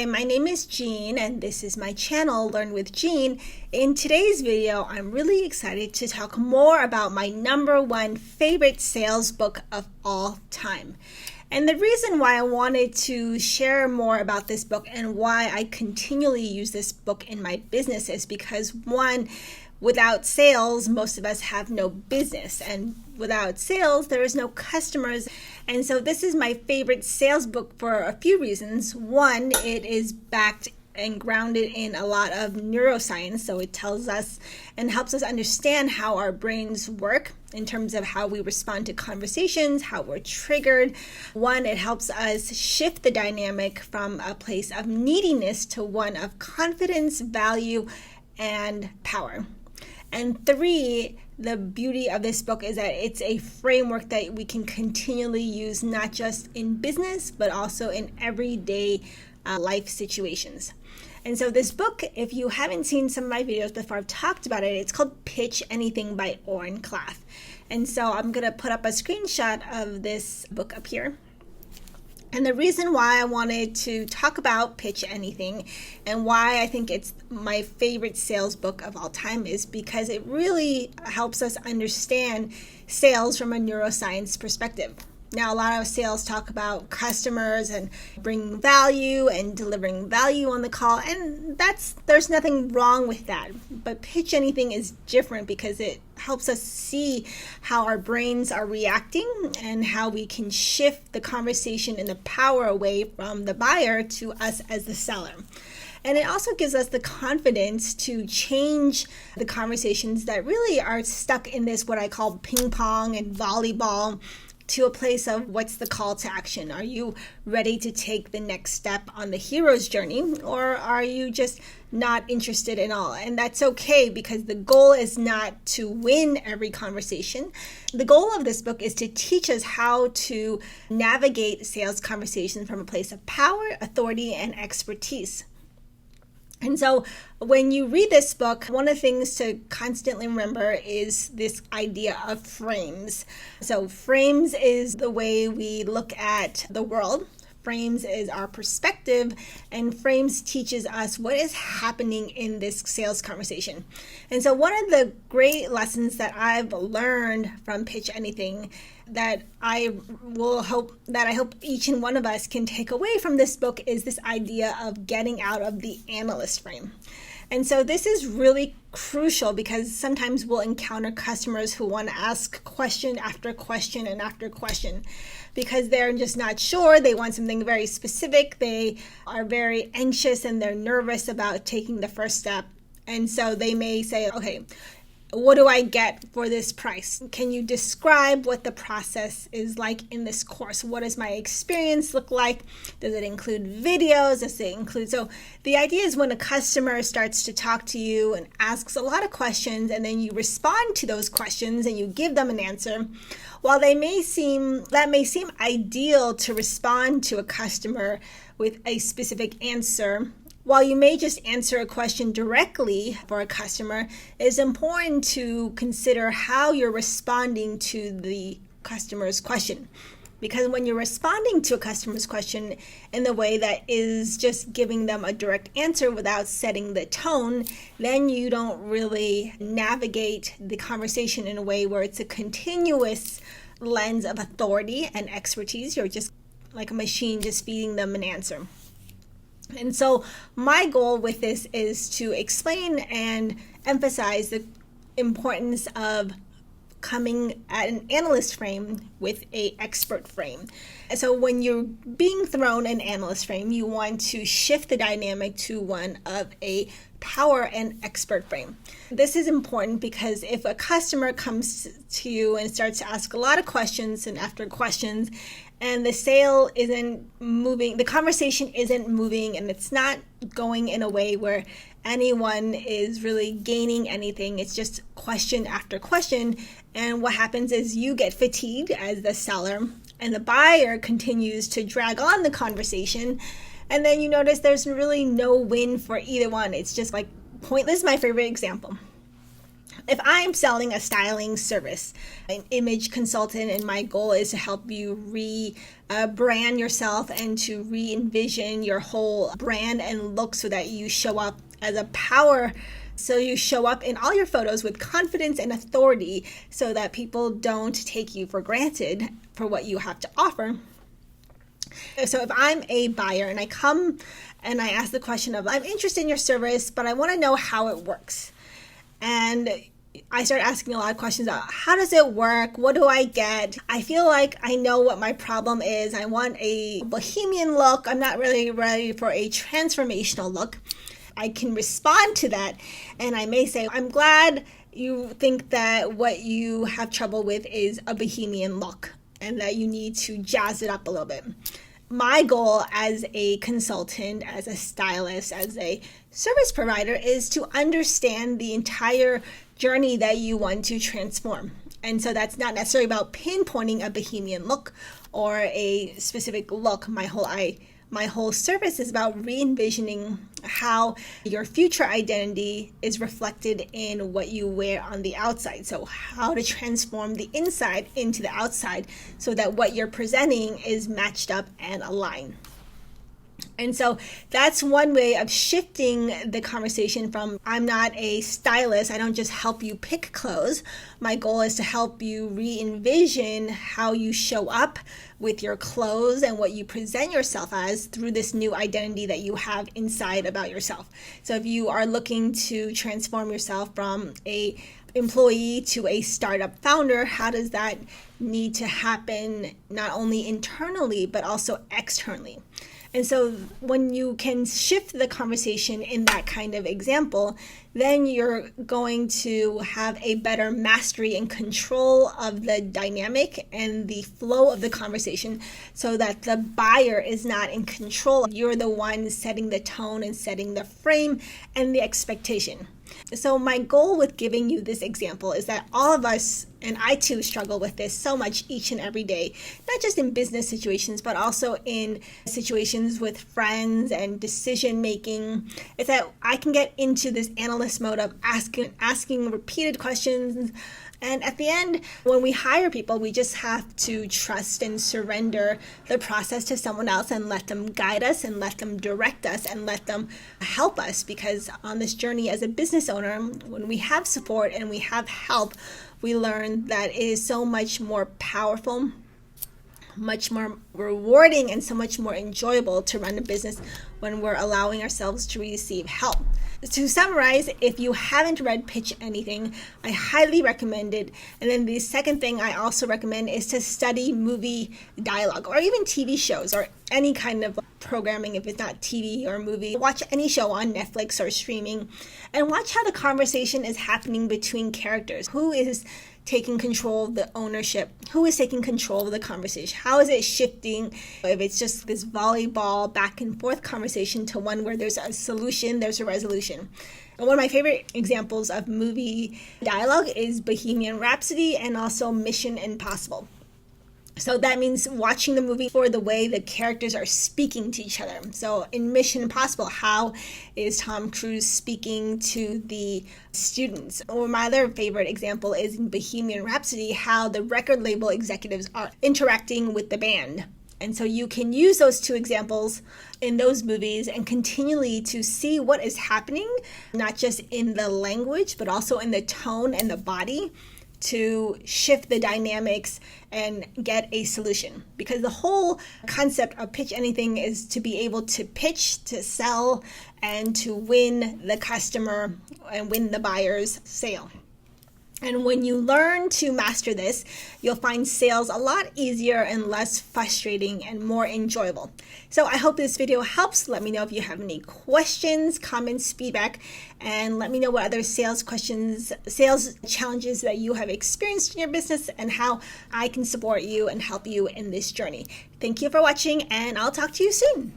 Hi, my name is Jean and this is my channel, Learn with Jean. In today's video, I'm really excited to talk more about my #1 favorite sales book of all time. And the reason why I wanted to share more about this book and why I continually use this book in my business is because, one, without sales, most of us have no business, and without sales, there is no customers. And so this is my favorite sales book for a few reasons. One, it is backed and grounded in a lot of neuroscience, so it tells us and helps us understand how our brains work in terms of how we respond to conversations, how we're triggered. One, it helps us shift the dynamic from a place of neediness to one of confidence, value, and power. And three, the beauty of this book is that it's a framework that we can continually use, not just in business, but also in everyday life situations. And so this book, if you haven't seen some of my videos before, I've talked about it. It's called Pitch Anything by Oren Klaff. And so I'm going to put up a screenshot of this book up here. And the reason why I wanted to talk about Pitch Anything and why I think it's my favorite sales book of all time is because it really helps us understand sales from a neuroscience perspective. Now, a lot of sales talk about customers and bringing value and delivering value on the call, and there's nothing wrong with that. But Pitch Anything is different because it helps us see how our brains are reacting and how we can shift the conversation and the power away from the buyer to us as the seller. And it also gives us the confidence to change the conversations that really are stuck in this, what I call ping pong and volleyball, to a place of what's the call to action. Are you ready to take the next step on the hero's journey, or are you just not interested at all? And that's okay, because the goal is not to win every conversation. The goal of this book is to teach us how to navigate sales conversations from a place of power, authority, and expertise. And so when you read this book, one of the things to constantly remember is this idea of frames. So frames is the way we look at the world. Frames is our perspective, and frames teaches us what is happening in this sales conversation. And so one of the great lessons that I've learned from Pitch Anything that I hope each and one of us can take away from this book is this idea of getting out of the analyst frame. And so this is really crucial because sometimes we'll encounter customers who want to ask question after question and after question because they're just not sure. They want something very specific. They are very anxious and they're nervous about taking the first step. And so they may say, okay, what do I get for this price? Can you describe what the process is like in this course? What does my experience look like? Does it include videos? Does it include... So the idea is when a customer starts to talk to you and asks a lot of questions, and then you respond to those questions and you give them an answer, while that may seem ideal to respond to a customer with a specific answer, while you may just answer a question directly for a customer, it's important to consider how you're responding to the customer's question. Because when you're responding to a customer's question in the way that is just giving them a direct answer without setting the tone, then you don't really navigate the conversation in a way where it's a continuous lens of authority and expertise. You're just like a machine just feeding them an answer. And so my goal with this is to explain and emphasize the importance of coming at an analyst frame with an expert frame. And so when you're being thrown an analyst frame, you want to shift the dynamic to one of a power and expert frame. This is important because if a customer comes to you and starts to ask a lot of questions and after questions, and the sale isn't moving, the conversation isn't moving, and it's not going in a way where anyone is really gaining anything, it's just question after question. And what happens is you get fatigued as the seller, and the buyer continues to drag on the conversation. And then you notice there's really no win for either one. It's just like pointless. My favorite example. If I'm selling a styling service, an image consultant, and my goal is to help you brand yourself and to re-envision your whole brand and look so that you show up as a power, so you show up in all your photos with confidence and authority so that people don't take you for granted for what you have to offer. So if I'm a buyer and I come and I ask the question of, I'm interested in your service, but I want to know how it works. And I start asking a lot of questions about how does it work? What do I get? I feel like I know what my problem is. I want a bohemian look. I'm not really ready for a transformational look. I can respond to that and I may say, I'm glad you think that what you have trouble with is a bohemian look and that you need to jazz it up a little bit. My goal as a consultant, as a stylist, as a service provider is to understand the entire journey that you want to transform. And so that's not necessarily about pinpointing a bohemian look or a specific look. My whole service is about re-envisioning how your future identity is reflected in what you wear on the outside. So how to transform the inside into the outside so that what you're presenting is matched up and aligned. And so that's one way of shifting the conversation from, I'm not a stylist, I don't just help you pick clothes. My goal is to help you re-envision how you show up with your clothes and what you present yourself as through this new identity that you have inside about yourself. So if you are looking to transform yourself from a employee to a startup founder, how does that need to happen not only internally but also externally? And so when you can shift the conversation in that kind of example, then you're going to have a better mastery and control of the dynamic and the flow of the conversation so that the buyer is not in control. You're the one setting the tone and setting the frame and the expectation. So my goal with giving you this example is that all of us, and I too struggle with this so much each and every day, not just in business situations, but also in situations with friends and decision making, is that I can get into this analyst mode of asking repeated questions. And at the end, when we hire people, we just have to trust and surrender the process to someone else and let them guide us and let them direct us and let them help us. Because on this journey as a business owner, when we have support and we have help, we learn that it is so much more powerful, much more rewarding, and so much more enjoyable to run a business when we're allowing ourselves to receive help. To summarize, if you haven't read Pitch Anything, I highly recommend it. And then the second thing I also recommend is to study movie dialogue or even TV shows or any kind of programming. If it's not TV or movie, watch any show on Netflix or streaming and watch how the conversation is happening between characters. Who is taking control of the ownership? Who is taking control of the conversation? How is it shifting? If it's just this volleyball back and forth conversation to one where there's a solution, there's a resolution. And one of my favorite examples of movie dialogue is Bohemian Rhapsody and also Mission Impossible. So that means watching the movie for the way the characters are speaking to each other. So in Mission Impossible, how is Tom Cruise speaking to the students? Or my other favorite example is in Bohemian Rhapsody, how the record label executives are interacting with the band. And so you can use those two examples in those movies and continually to see what is happening, not just in the language, but also in the tone and the body, to shift the dynamics and get a solution. Because the whole concept of Pitch Anything is to be able to pitch, to sell, and to win the customer and win the buyer's sale. And when you learn to master this, you'll find sales a lot easier and less frustrating and more enjoyable. So I hope this video helps. Let me know if you have any questions, comments, feedback, and let me know what other sales challenges that you have experienced in your business and how I can support you and help you in this journey. Thank you for watching, and I'll talk to you soon.